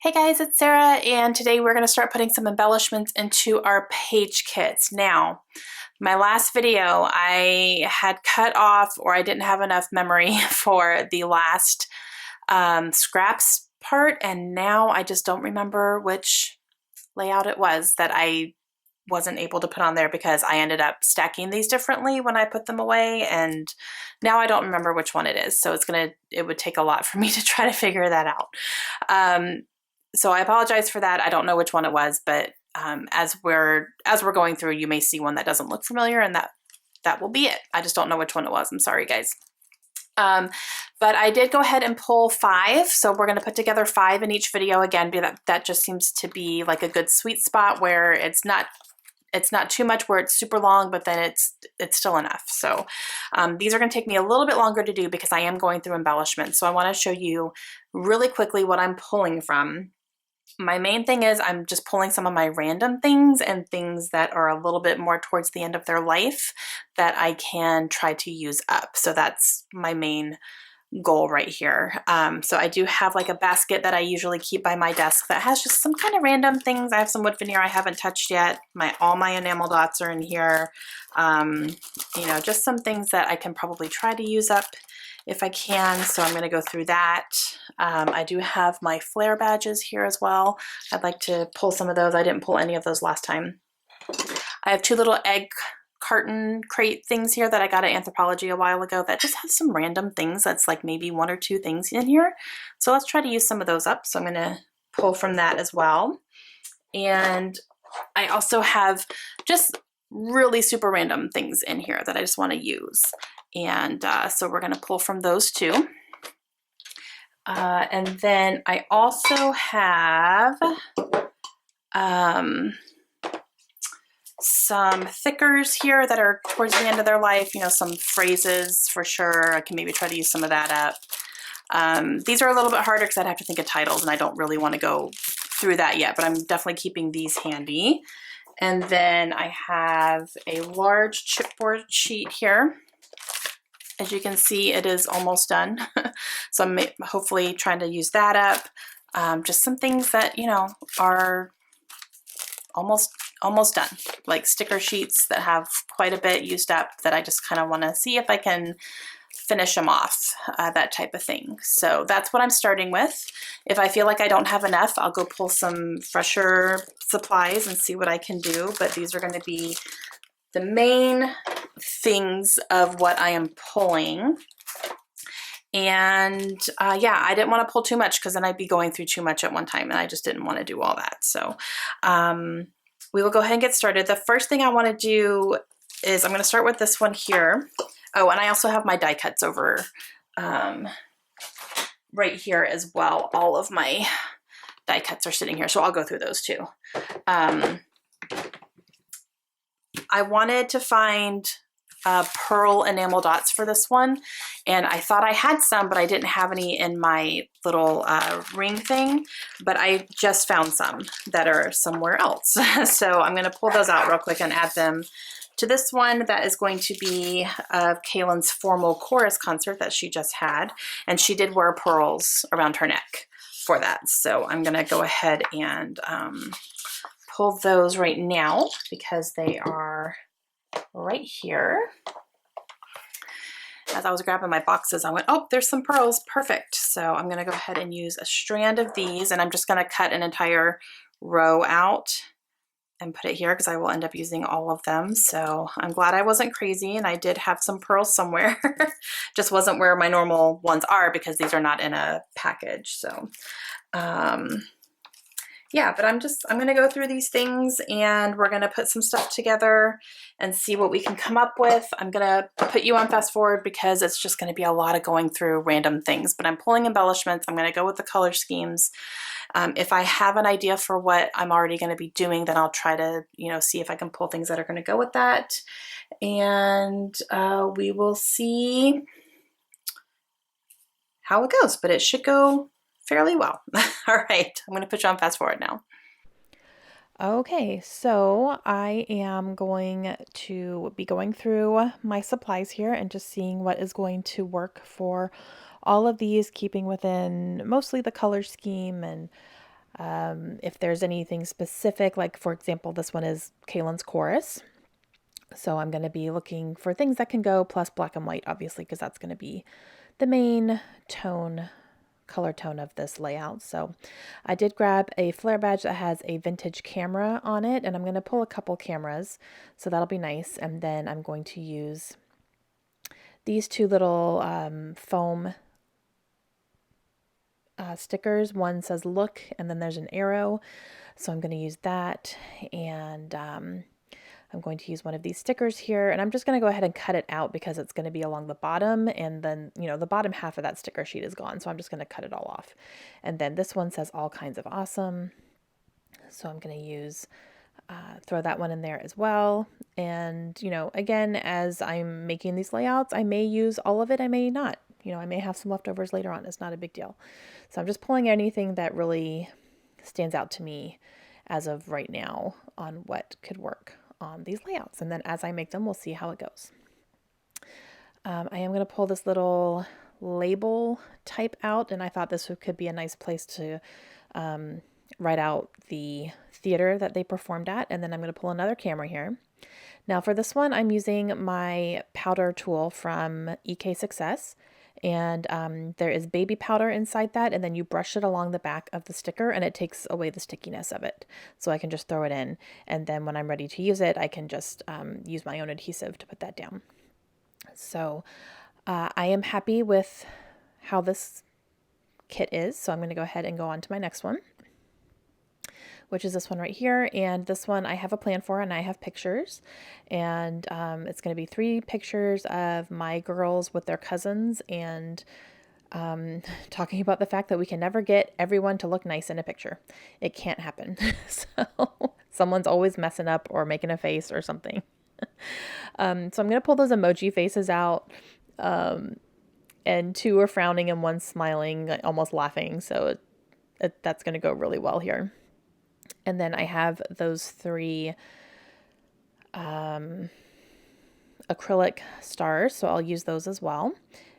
Hey guys, it's Sarah, and today we're going to start putting some embellishments into our page kits. Now, my last video, I had cut off, or I didn't have enough memory for the last scraps part, and now I just don't remember which layout it was that I wasn't able to put on there because I ended up stacking these differently when I put them away, and now I don't remember which one it is. So it would take a lot for me to try to figure that out. So I apologize for that. I don't know which one it was, but as we're going through, you may see one that doesn't look familiar, and that will be it. I just don't know which one it was. I'm sorry, guys. But I did go ahead and pull 5, so we're going to put together 5 in each video again. That just seems to be like a good sweet spot where it's not too much where it's super long, but then it's still enough. So these are going to take me a little bit longer to do because I am going through embellishments. So I want to show you really quickly what I'm pulling from. My main thing is I'm just pulling some of my random things and things that are a little bit more towards the end of their life that I can try to use up. So that's my main goal right here. So I do have like a basket that I usually keep by my desk that has just some kind of random things. I have some wood veneer I haven't touched yet. All my enamel dots are in here. Just some things that I can probably try to use up if I can. So I'm going to go through that. I do have my flare badges here as well. I'd like to pull some of those. I didn't pull any of those last time. I have 2 little egg carton crate things here that I got at Anthropology a while ago that just have some random things that's like maybe 1 or 2 things in here. So let's try to use some of those up. So I'm going to pull from that as well. And I also have just really super random things in here that I just want to use. And so we're going to pull from those too. And then I also have some thickers here that are towards the end of their life, some phrases for sure. I can maybe try to use some of that up. These are a little bit harder because I'd have to think of titles, and I don't really want to go through that yet, but I'm definitely keeping these handy. And then I have a large chipboard sheet here. As you can see, it is almost done. So I'm hopefully trying to use that up. Just some things that, are almost done, like sticker sheets that have quite a bit used up that I just kind of want to see if I can finish them off, that type of thing. So that's what I'm starting with. If I feel like I don't have enough, I'll go pull some fresher supplies and see what I can do. But these are going to be the main things of what I am pulling. And yeah, I didn't want to pull too much because then I'd be going through too much at one time, and I just didn't want to do all that. So we will go ahead and get started. The first thing I want to do is I'm going to start with this one here. Oh, and I also have my die cuts over right here as well. All of my die cuts are sitting here, so I'll go through those too. I wanted to find pearl enamel dots for this one, and I thought I had some, but I didn't have any in my little ring thing, but I just found some that are somewhere else. So I'm going to pull those out real quick and add them to this one that is going to be Kaylin's formal chorus concert that she just had, and she did wear pearls around her neck for that. So I'm going to go ahead and pull those right now because they are right here. As I was grabbing my boxes, I went, oh, there's some pearls, perfect. So I'm going to go ahead and use a strand of these, and I'm just going to cut an entire row out and put it here because I will end up using all of them. So I'm glad I wasn't crazy, and I did have some pearls somewhere. Just wasn't where my normal ones are because these are not in a package. So yeah, but I'm going to go through these things, and we're going to put some stuff together and see what we can come up with. I'm going to put you on fast forward because it's just going to be a lot of going through random things, but I'm pulling embellishments. I'm going to go with the color schemes. If I have an idea for what I'm already going to be doing, then I'll try to, see if I can pull things that are going to go with that. And we will see how it goes, but it should go fairly well. All right, I'm going to put you on fast forward now. Okay, so I am going to be going through my supplies here and just seeing what is going to work for all of these, keeping within mostly the color scheme and If there's anything specific, like for example, this one is Kaylin's chorus. So I'm going to be looking for things that can go plus black and white, obviously, because that's going to be the main color tone of this layout. So I did grab a flare badge that has a vintage camera on it, and I'm going to pull a couple cameras, so that'll be nice. And then I'm going to use these two little foam stickers. One says look, and then there's an arrow. So I'm going to use that, and I'm going to use one of these stickers here, and I'm just going to go ahead and cut it out because it's going to be along the bottom, and then, the bottom half of that sticker sheet is gone, so I'm just going to cut it all off. And then this one says all kinds of awesome, so I'm going to throw that one in there as well. And, again, as I'm making these layouts, I may use all of it, I may not. I may have some leftovers later on. It's not a big deal. So I'm just pulling anything that really stands out to me as of right now on what could work on these layouts. And then as I make them, we'll see how it goes. I am going to pull this little label type out, and I thought this could be a nice place to write out the theater that they performed at. And then I'm going to pull another camera here. Now for this one, I'm using my powder tool from EK Success. And there is baby powder inside that, and then you brush it along the back of the sticker, and it takes away the stickiness of it. So I can just throw it in, and then when I'm ready to use it, I can just use my own adhesive to put that down. So I am happy with how this kit is, so I'm going to go ahead and go on to my next one, which is this one right here. And this one I have a plan for, and I have pictures, and it's going to be 3 pictures of my girls with their cousins, and talking about the fact that we can never get everyone to look nice in a picture. It can't happen. So someone's always messing up or making a face or something. So I'm going to pull those emoji faces out, and 2 are frowning and 1's smiling, almost laughing. So that's going to go really well here. And then I have those 3 acrylic stars, so I'll use those as well.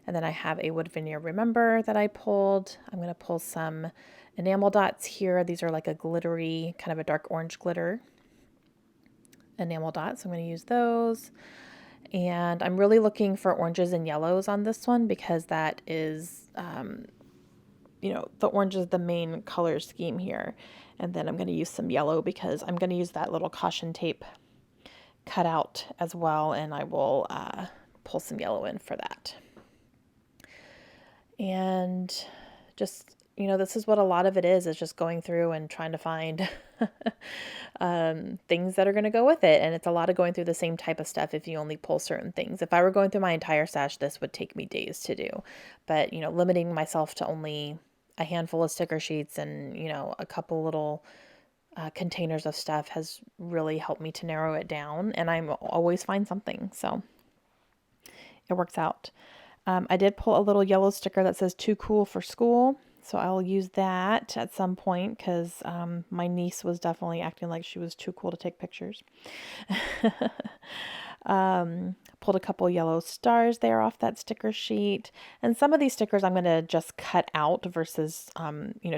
And then I have a wood veneer remember that I pulled. I'm going to pull some enamel dots here. These are like a glittery, kind of a dark orange glitter enamel dots. I'm going to use those. And I'm really looking for oranges and yellows on this one because that is, the orange is the main color scheme here. And then I'm going to use some yellow because I'm going to use that little caution tape cutout as well, and I will pull some yellow in for that. And just, this is what a lot of it is just going through and trying to find things that are going to go with it. And it's a lot of going through the same type of stuff if you only pull certain things. If I were going through my entire stash, this would take me days to do. But, limiting myself to only a handful of sticker sheets and, a couple little containers of stuff has really helped me to narrow it down. And I'm always find something. So it works out. I did pull a little yellow sticker that says too cool for school. So I'll use that at some point because my niece was definitely acting like she was too cool to take pictures. Pulled a couple yellow stars there off that sticker sheet. And some of these stickers I'm going to just cut out versus,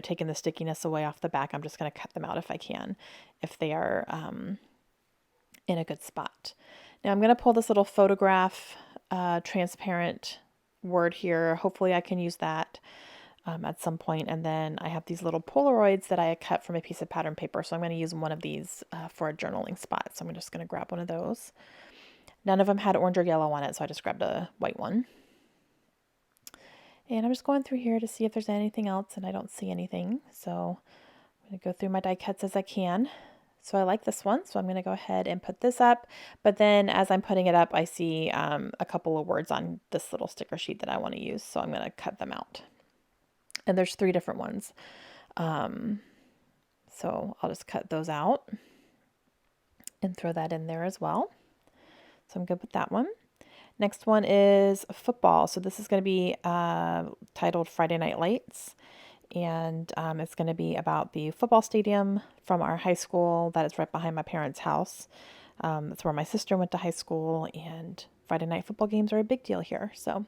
taking the stickiness away off the back. I'm just going to cut them out if I can, if they are in a good spot. Now I'm going to pull this little photograph transparent word here. Hopefully I can use that at some point. And then I have these little Polaroids that I cut from a piece of pattern paper. So I'm going to use one of these for a journaling spot. So I'm just going to grab one of those. None of them had orange or yellow on it, so I just grabbed a white one. And I'm just going through here to see if there's anything else, and I don't see anything. So I'm going to go through my die cuts as I can. So I like this one, so I'm going to go ahead and put this up. But then as I'm putting it up, I see a couple of words on this little sticker sheet that I want to use, so I'm going to cut them out. And there's 3 different ones. So I'll just cut those out and throw that in there as well. So I'm good with that one. Next one is football. So this is going to be titled Friday Night Lights. And it's going to be about the football stadium from our high school that is right behind my parents' house. That's where my sister went to high school, and Friday night football games are a big deal here. So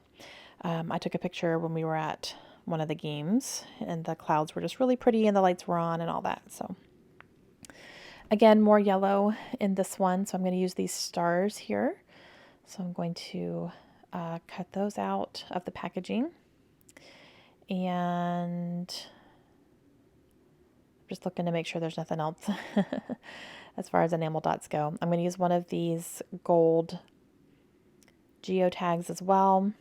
I took a picture when we were at one of the games, and the clouds were just really pretty and the lights were on and all that. So again, more yellow in this one. So I'm going to use these stars here. So I'm going to cut those out of the packaging. And just looking to make sure there's nothing else as far as enamel dots go. I'm going to use one of these gold geotags as well.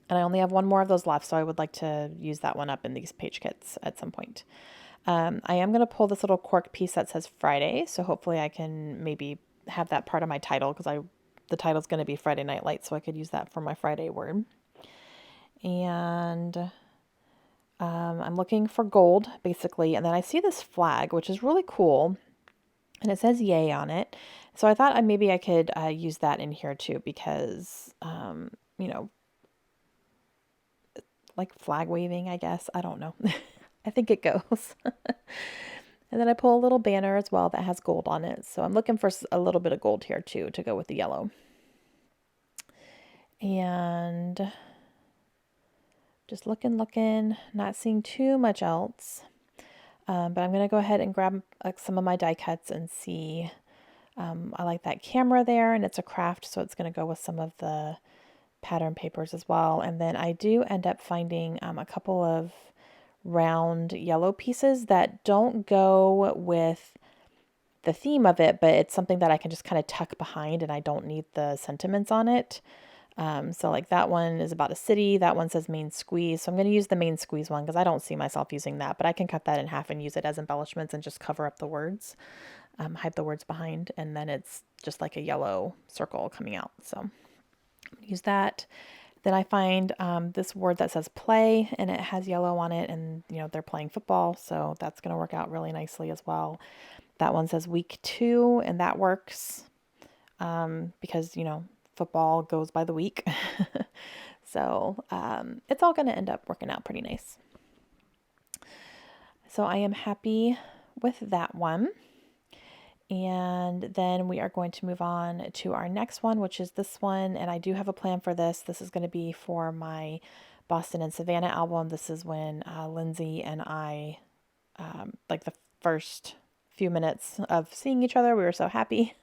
And I only have one more of those left, so I would like to use that one up in these page kits at some point. I am going to pull this little cork piece that says Friday, so hopefully I can maybe have that part of my title, because the title's going to be Friday Night Lights, so I could use that for my Friday word. And I'm looking for gold, basically, and then I see this flag, which is really cool, and it says yay on it. So I thought maybe I could use that in here too, because, you know, like flag waving, I guess. I don't know. I think it goes. And then I pull a little banner as well that has gold on it. So I'm looking for a little bit of gold here too to go with the yellow. And just looking, not seeing too much else. But I'm going to go ahead and grab some of my die cuts and see. I like that camera there, and it's a craft, so it's going to go with some of the pattern papers as well. And then I do end up finding a couple of round yellow pieces that don't go with the theme of it, but it's something that I can just kind of tuck behind and I don't need the sentiments on it. So like that one is about a city. That one says main squeeze. So I'm going to use the main squeeze one because I don't see myself using that, but I can cut that in half and use it as embellishments and just cover up the words, hide the words behind. And then it's just like a yellow circle coming out. So use that. Then I find this word that says play, and it has yellow on it, and you know they're playing football, so that's going to work out really nicely as well. That one says week 2, and that works because you know football goes by the week. So it's all going to end up working out pretty nice. So I am happy with that one. And then we are going to move on to our next one, which is this one. And I do have a plan for this. This is going to be for my Boston and Savannah album. This is when Lindsay and I, like the first few minutes of seeing each other, we were so happy.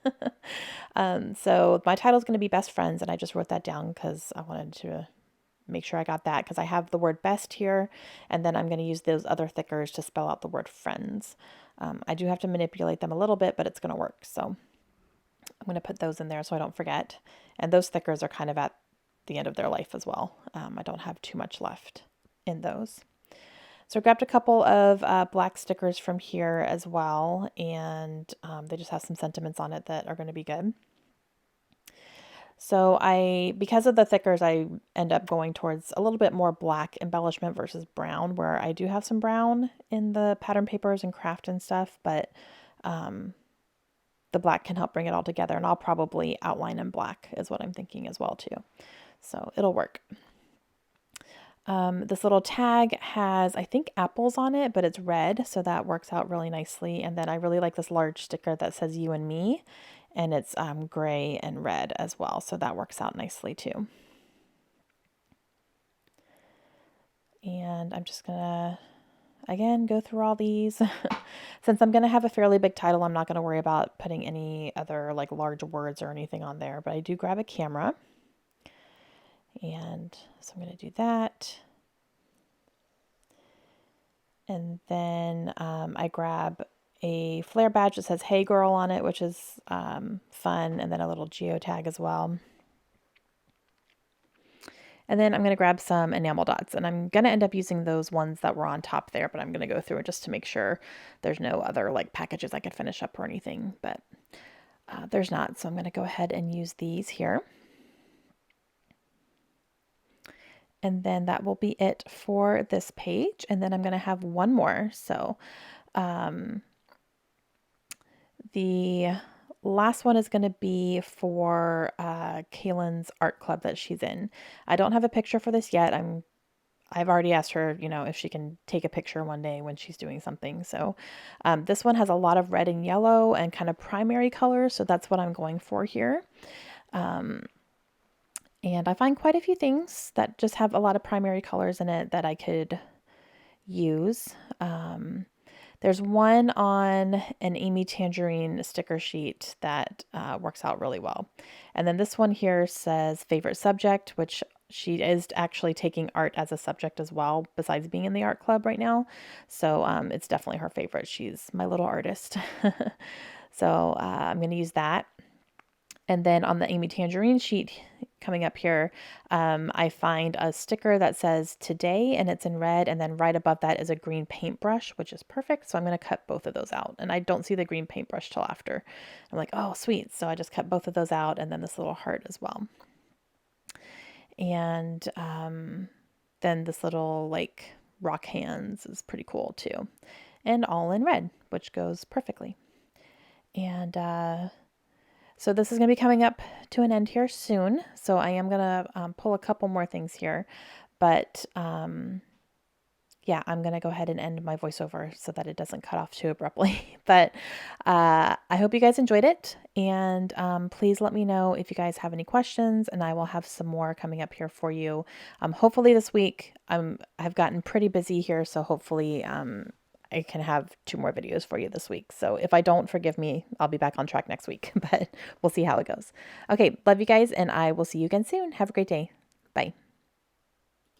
So my title is going to be Best Friends. And I just wrote that down because I wanted to make sure I got that, because I have the word best here, and then I'm going to use those other thickers to spell out the word friends. I do have to manipulate them a little bit, but it's going to work. So I'm going to put those in there so I don't forget. And those thickers are kind of at the end of their life as well. I don't have too much left in those. So I grabbed a couple of black stickers from here as well, and they just have some sentiments on it that are going to be good. So because of the thickers, I end up going towards a little bit more black embellishment versus brown, where I do have some brown in the pattern papers and craft and stuff, but the black can help bring it all together, and I'll probably outline in black is what I'm thinking as well too. So it'll work. This little tag has, I think, apples on it, but it's red, so that works out really nicely. And then I really like this large sticker that says you and me, and it's gray and red as well, so that works out nicely too. And I'm just gonna, again, go through all these. Since I'm gonna have a fairly big title, I'm not gonna worry about putting any other like large words or anything on there, but I do grab a camera. And so I'm gonna do that. And then I grab a flare badge that says Hey Girl on it, which is fun, and then a little geotag as well. And then I'm going to grab some enamel dots, and I'm going to end up using those ones that were on top there, but I'm going to go through it just to make sure there's no other like packages I could finish up or anything, but there's not. So I'm going to go ahead and use these here. And then that will be it for this page. And then I'm going to have one more. So the last one is going to be for Kaylin's art club that she's in. I don't have a picture for this yet. I've already asked her, you know, if she can take a picture one day when she's doing something. So this one has a lot of red and yellow and kind of primary colors. So that's what I'm going for here. And I find quite a few things that just have a lot of primary colors in it that I could use. There's one on an Amy Tangerine sticker sheet that works out really well. And then this one here says favorite subject, which she is actually taking art as a subject as well, besides being in the art club right now. So it's definitely her favorite. She's my little artist. So I'm going to use that. And then on the Amy Tangerine sheet coming up here, I find a sticker that says today and it's in red. And then right above that is a green paintbrush, which is perfect. So I'm going to cut both of those out. And I don't see the green paintbrush till after. I'm like, oh, sweet. So I just cut both of those out and then this little heart as well. And then this little like rock hands is pretty cool too. And all in red, which goes perfectly. And so this is going to be coming up to an end here soon. So I am going to pull a couple more things here. But yeah, I'm going to go ahead and end my voiceover so that it doesn't cut off too abruptly. But I hope you guys enjoyed it. And please let me know if you guys have any questions. And I will have some more coming up here for you. Hopefully this week, I've gotten pretty busy here. So hopefully I can have 2 more videos for you this week. So if I don't, forgive me. I'll be back on track next week. But we'll see how it goes. Okay, love you guys. And I will see you again soon. Have a great day. Bye.